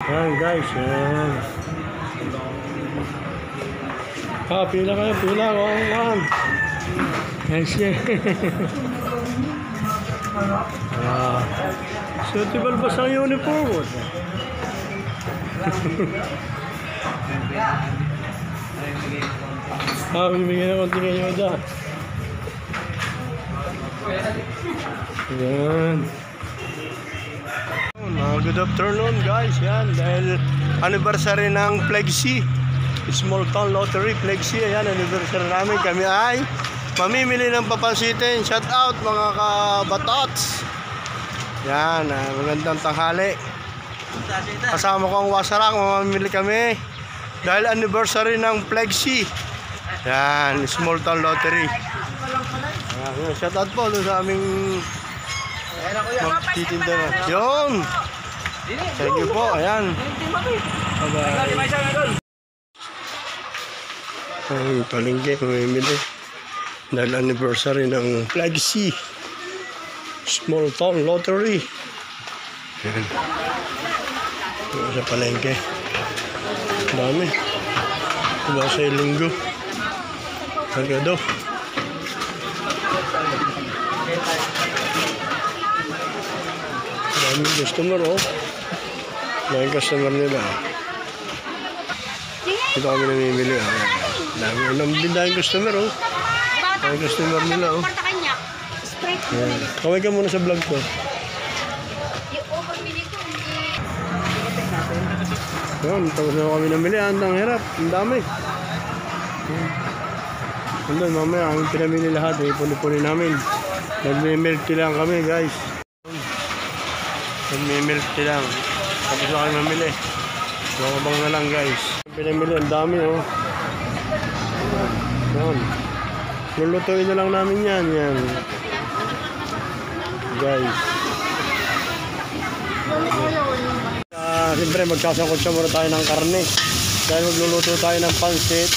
Ayan guys, ayan. Pila kayo, pila. Ayan. Nice yan. Suitable ba sa uniform? Bibigyan na konti kayo dyan. Ayan. Good afternoon guys, yan. Dahil anniversary ng Flexi, Small Town Lottery Flexi. Ayan, anniversary namin. Kami ay mamimili ng papansitin. Shout out mga kabatots. Yan, magandang tanghali. Kasama ko ang Wasarang, mamimili kami dahil anniversary ng Flexi. Yan, Small Town Lottery. Ayan, shout out po sa aming magtitinda na. Yun! Thank you po, ayan. Bye-bye. Ang palengke, mamimili dahil anniversary ng Flexi Small Town Lottery. Ayan. Sa palengke. Dami. Diba sa linggo. Sagado. Daming customer, oh. Daming customer nila. Ito kami namimili, ah. Daming customer, oh. Daming customer nila, oh. Ayan. Kaway ka muna sa vlog ko. Ayan, tapos na kami namili. Ang hirap, ang dami. Andun, mamaya, ang pinamili lahat, ipuni-puni namin. Nagme-milk tea lang kami, guys. Nagme-milk tea lang. Tapos na kami mamili. Nakabang na lang, guys. Pinamili, ang dami, oh. Ayan. Lulutuin na lang namin yan, yan. Guys. Siyempre, magsasangkot muna tayo ng karne. Dahil magluluto tayo ng pansit.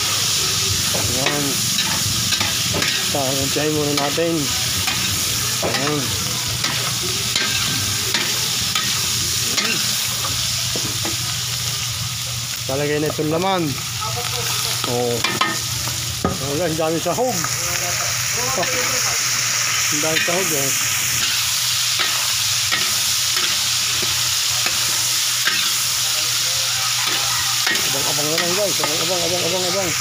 Ayan. Sangkotsahin muna natin. Ayan. Talagay na itong laman. Oh. Ang dami sahog. Ang dami sahog, eh. Abang na lang, guys. Abang. Abang na lang.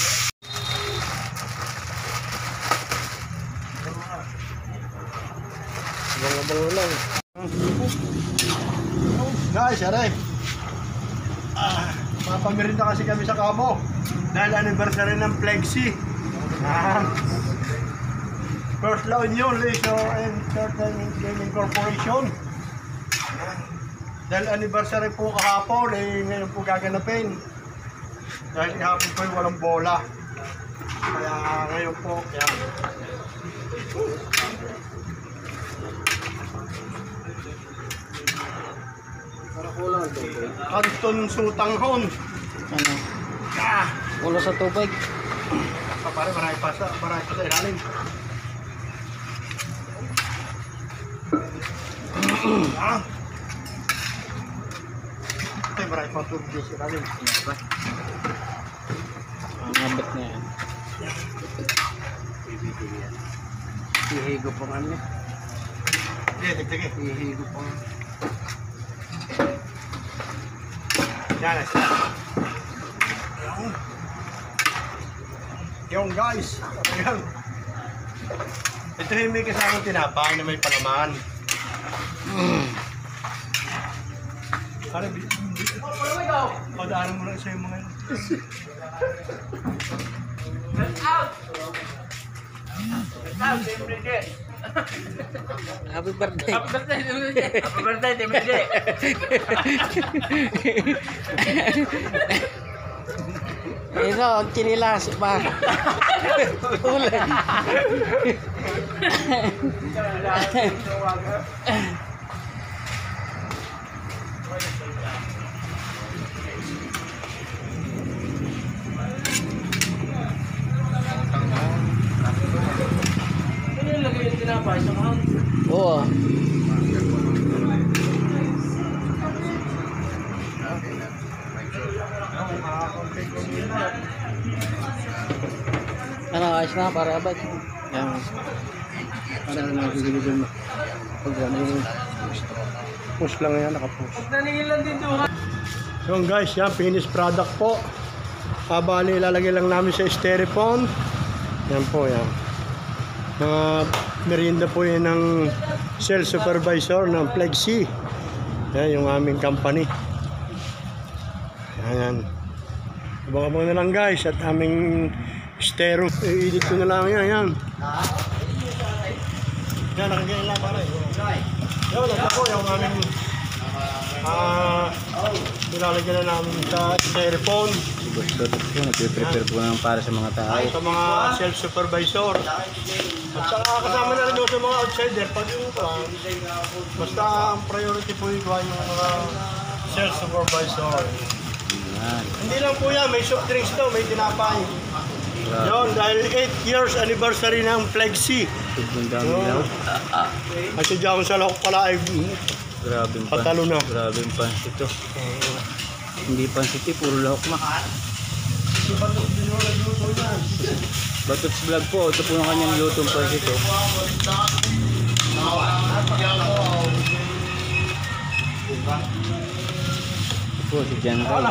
Guys, aray. Mapamirinda kasi kami sa Cabo. Dahil anniversary ng Flexi. First La Union Leisure and Entertainment Gaming Corporation. Dahil anniversary po kahapon, ngayon po gaganapin. Dahil kahapon po walang bola. Kaya ngayon po, yan. Kanton Sutanghon. Ano? Ulo sa tubig. Pare, marami pa sa ilalim. Ito, marami pa tubig sa ilalim. Ang abot na yan. Hihigo pa nga niya. Sige. Hihigo pa nga. Yan. Yung guys, ayan. Ito yung may kasamang tinapay na may palaman. Padaanan mo lang sa'yo mga yun. Happy birthday. Happy birthday, Timide. Ito, ang kinilas pa. Ulan. Oo. Ano, ayos na para abad. Yan. Para na sigilid mo. Pag ano yung Push lang yan, nakapush. So guys, yan, finished product po. Bali, ilalagay lang namin sa styrofoam. Yan po, yan. Mga merienda po yan ng sales supervisor ng Flexi. Yan, yung aming company. Yan. Abang-abang na lang guys at aming styro. I-edit ko na lang yan, yan. Yan, nakagayin lang para. Yan, ito po yung aming nilalagyan na namin sa styrofoam. si Boss Totot po, nagpe-prepare po naman para sa mga tao. Sa mga sales supervisor. At saka kasama na rin doon sa mga outsider. Pag yung basta ang priority po yung mga sales supervisor. Yan. Hindi lang po yan, may soft drinks to, may tinapay. Yun, dahil 8 years anniversary ng Flexi. Sobrang dami daw. At si Jao sa Lahok pala ay Grabe yung patalo na. Grabe yung pansit to. Hindi pansit eh, puro lahok na. Batots Vlog po, ito po yung kanyang lutong pansit to. Ito po si Jan Ray.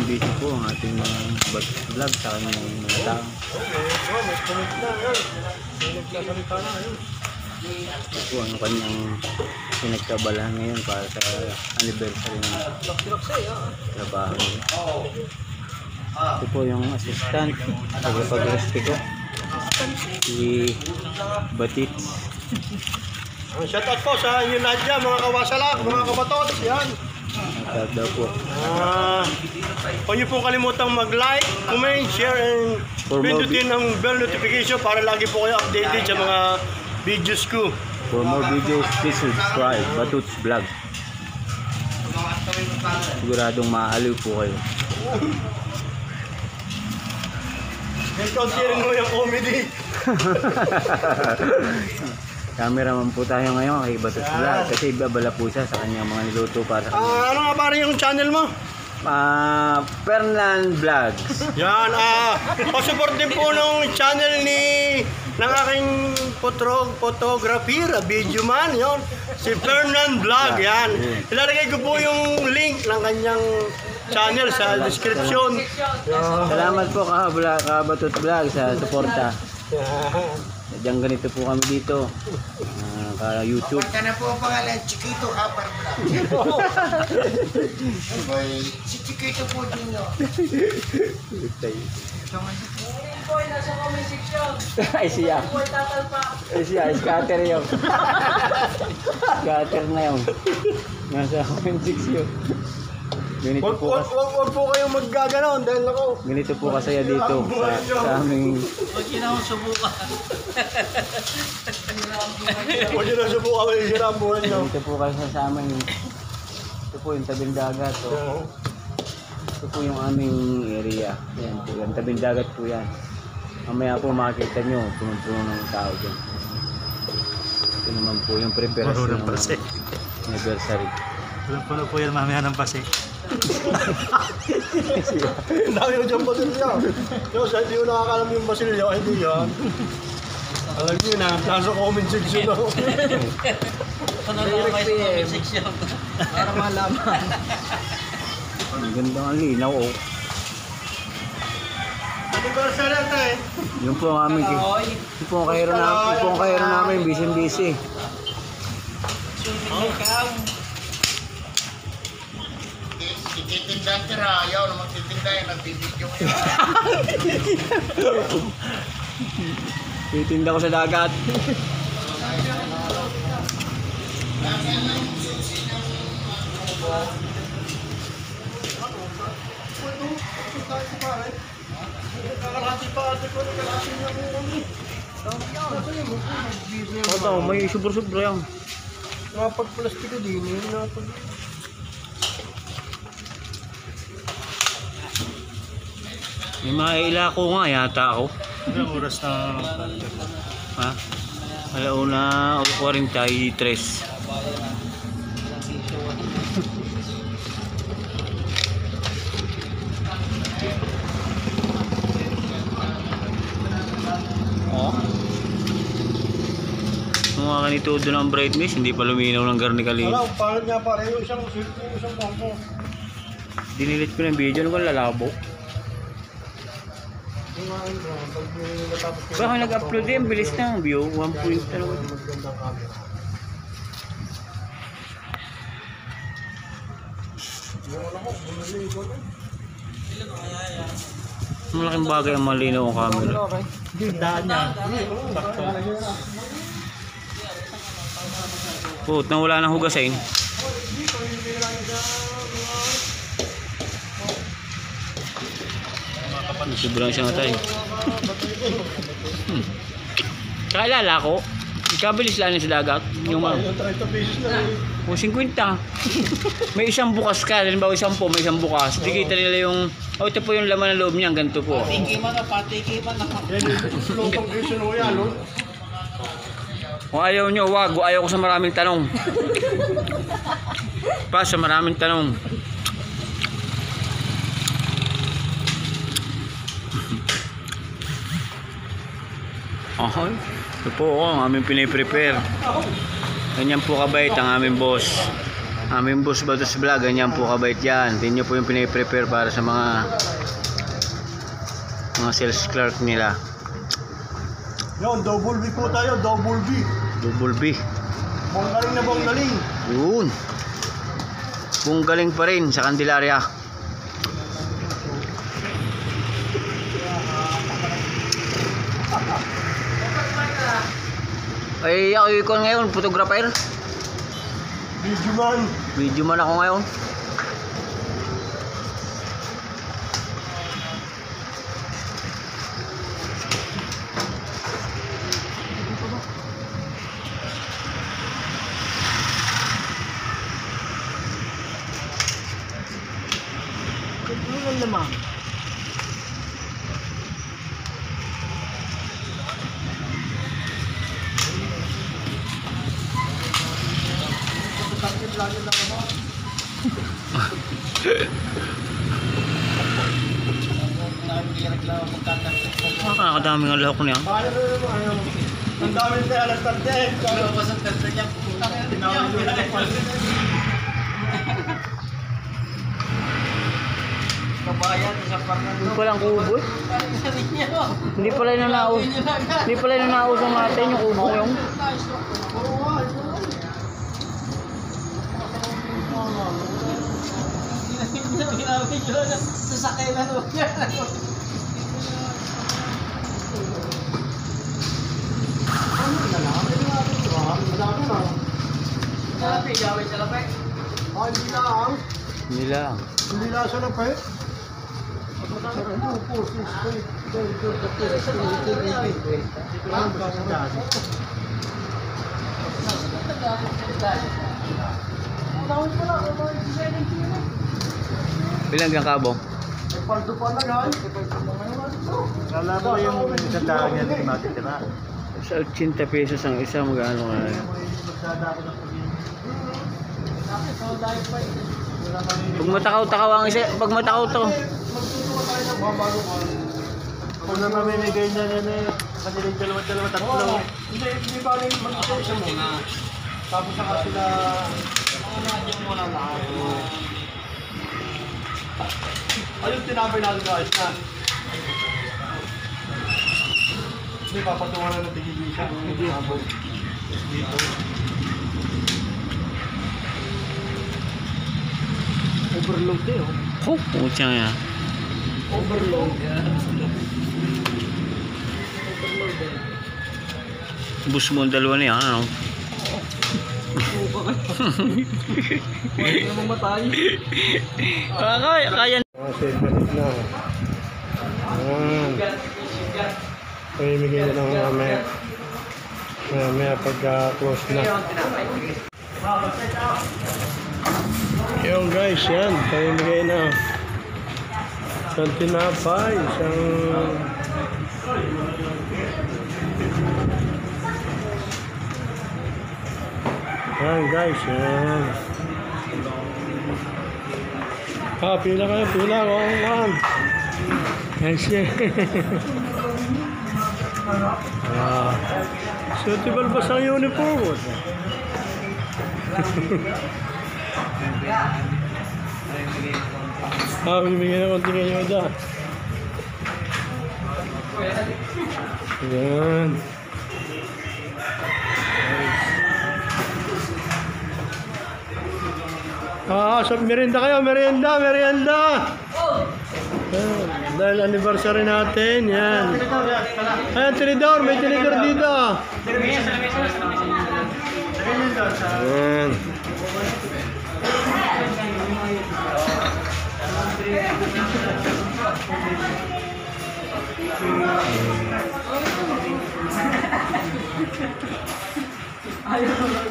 Busy po ang ating mga Batots Vlog sa kanyang mga tao. May comment na yun. May nagsasalita na yun. Ito po ang kanyang pinagkabalahan ngayon para sa anniversary ng trabaho niya. Ito po yung assistant pag-resti ko, si Batits. Shout out po sa inyo lahat dyan, mga kawasalak, mga kabatots, yan. Shout daw po. Huwag niyo pong kalimutang mag-like, comment, share, and For more pindutin ang bell notification para lagi po kayo updated sa mga videos ko. For more videos, please subscribe Batots Vlog. Siguradong maaaliw po kayo. Yung konti rin mo yung comedy. Cameraman po tayo ngayon kay Batots Vlog kasi babala po siya sa kanyang mga niluto para sa Ano nga pare yung channel mo? Fernan Vlogs. Yan, pasupport din po ng channel ng aking photographer, video man, yun. Si Fernan Vlog, yan. Ilalagay ko po yung link ng kanyang channel sa description. Salamat po ka Batots Vlog sa suporta. Diyan ganito po kami dito. Ka YouTube. Ka na po ang pangalan, Chiquito Habar Vlog. Si Chiquito po din yun. Ay siya. Ay siya, scatter yun. Scatter na yun. Nasa comment section. Ganito po kasi. Huwag po kayong maggaganon dahil ako. Ganito po kasaya dito sa aming Huwag yun akong subukan. Huwag nyo na subukan kayo sila ang buhay nyo. ganito po kasi sa aming ito po yung tabing dagat. Oh. Ito po yung aming area. Yan po, yung tabing dagat po yan. Mamaya po makikita nyo, puno-puno ng tao dyan. Ito naman po yung preparation ng anniversary. Puno po yan mamaya ng pasi. Ang dami mo dyan basilya. Yung sa hindi mo nakakalam yung basilya, hindi yan. Alam nyo na, nasa comment section ako. Ano lang kayo sa comment section? Para malaman. Ang ganda ng linaw oh. Anniversary ito eh. Yun po ang aming yun po ang kahiro namin, busy. Titinda tira, ayaw na magtitinda yan, nagbibidyo ko yun. Titinda ko sa dagat. Kakalati pa ate ko, nakalati niya ko. Ito, may subro-subro yan. Napag-plastiko din, yun napag... May maila ko nga yata ako. Ilang oras na... Ha? Alauna 43. Oh. Mga kanito doon ang brightness, hindi pa luminaw ng garni kalina. Wala, pangit nga pare, yung isang bangko. Dinilit ko ng video, ano kung lalabo? Baka nag-upload din, bilis na ang view, 1 point ano. Malaking bagay ang malinaw ang camera. Put, nang wala nang hugasin. Sobrang siya nga tayo. Kaalala ko, ikabilis lang sa dagat. Yung mga 30 pesos na eh. o 50. May isang bukas ka, halimbawa 10, may isang bukas. Hindi kita nila yung, oh ito po yung laman ng loob niya, ganito po. Patikiman na, patikiman na. Yan yung lutong question mo yan, no? Kung ayaw nyo, wag. Ayaw ko sa maraming tanong. Pa, sa maraming tanong. Okay. Ito po ang aming piniprepare. Ganyan po kabait ang aming boss. Aming boss Batos Vlog, ganyan po kabait yan. Tingnan nyo po yung piniprepare para sa mga sales clerk nila. Yun, double B po tayo, double B. Double B. Bonggaling na bonggaling. Yun. Kung galing pa rin sa Candelaria. Ay, ako ikon ngayon, photographer. Video man. Video man ako ngayon. Ano naman? Nakakadaming ang lahok niya. Ano naman, ano? Ang dami na alas tarte. Ano ba sa testa niya? Kabayan sa parang Hindi pala ang kubo. Hindi pala yung nanaos. Hindi pala yung nanaos ang natin yung kubo yung. Sasakay na no. Salapi, gawin salapi. Ah, hindi lang. Hindi lang. Hindi lang siya na pa eh. Bilang kang kabong? Paldo pa na guys. Kala ko yung isang daan yan yung matitira. Sa 80 pesos ang isa, magkano nga yan? Pag matakaw-takaw ang isa, pag matakaw-takaw. Kung na mamimigay niya yan eh, kanilang dalawa-dalawa, tatlo. Hindi ba rin mag-isa muna. Tapos saka sila, muna lahat. Ayun tinapay natin guys na. Hindi, papatungan na ng tigigil siya. Hindi. Dito. Overload eh oh. Oh, pucha nga. Overload. Bus mo ang dalawa niya, ano? Pwede na mamatay. Kaya. Kasi balik na. Ayan. Pamimigay na lang mamaya. Mamaya pagka-close na. Yung guys, yan. Pamimigay na. Isang tinapay. Isang... 1 Yan guys, yan. Pila kayo, pila. Yan. Yan siya. Suitable ba sa uniform? Bibigyan ng konting ayuda. Yan. So merienda kayo, merienda. Dahil anniversary natin, yan. Ayan, tinidor, may tinidor dito. Yan.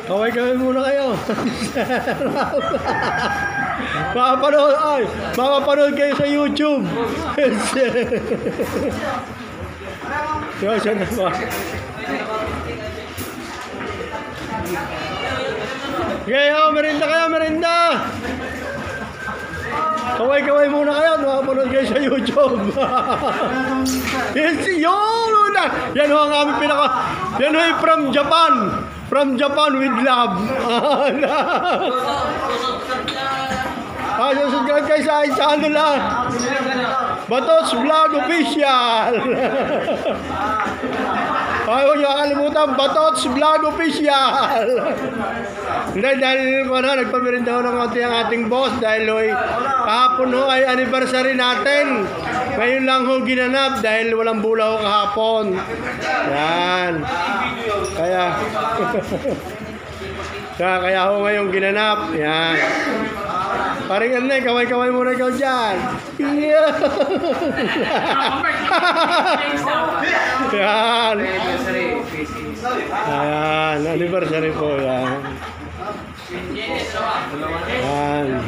Kaway muna kayo. Makapanood kayo sa YouTube. Siya na ba? Okay, merienda kayo, merienda. Kaway muna kayo, makapanood kayo sa YouTube. Yes, yun! Yan ho ang aming pinaka... Yan ho ay from Japan. From Japan with love. Subscribe kayo sa channel lang. Batots Vlog Official. Huwag niyo kakalimutan, Batots Vlog Official. Dahil nagpamerinda ho ng konti ang ating boss dahil kahapon ho ay anniversary natin. Ngayon lang ho ginanap dahil walang bula ho kahapon. Yan. Kaya ho ngayong ginanap. Yan. Paring ano kaway muna ikaw dyan. Yan. Ayan, anniversary po yan. Yan.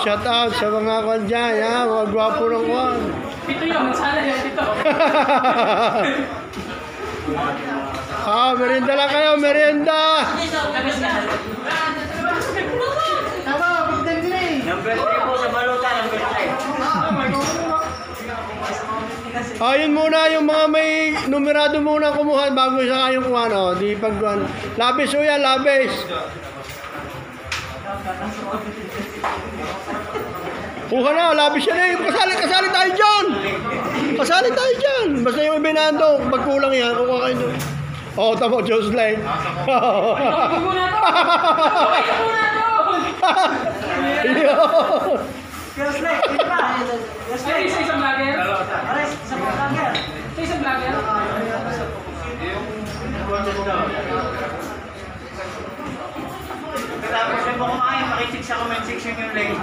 Shout out sa mga kwan dyan, ha? Mga gwapo ng kwan. Pito yun, magsala yun, pito. Merienda lang kayo, merienda. Number 3 po sa balutan, number 3. Yun muna, yung mga may numerado muna kumuha bago sa kayong kuha, no? Di pagkuhan. Labis o yan, labis. Kuha na, labis yan eh. Kasali tayo dyan. Kasali tayo dyan. Basta yung ibinando, pag kulang yan, kuha kayo doon. Tama, just like. Isang vlogger? Isang vlogger? Tapos na po kumain, makisig sa comment section yung link.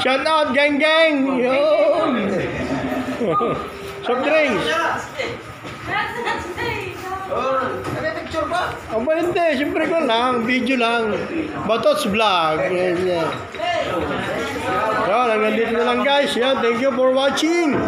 Shout out, gang! Yun! Soft drinks! Picture ba? Hindi, siyempre ko lang, video lang. Batots Vlog. Yan. Hanggang dito na lang guys. Yan, thank you for watching.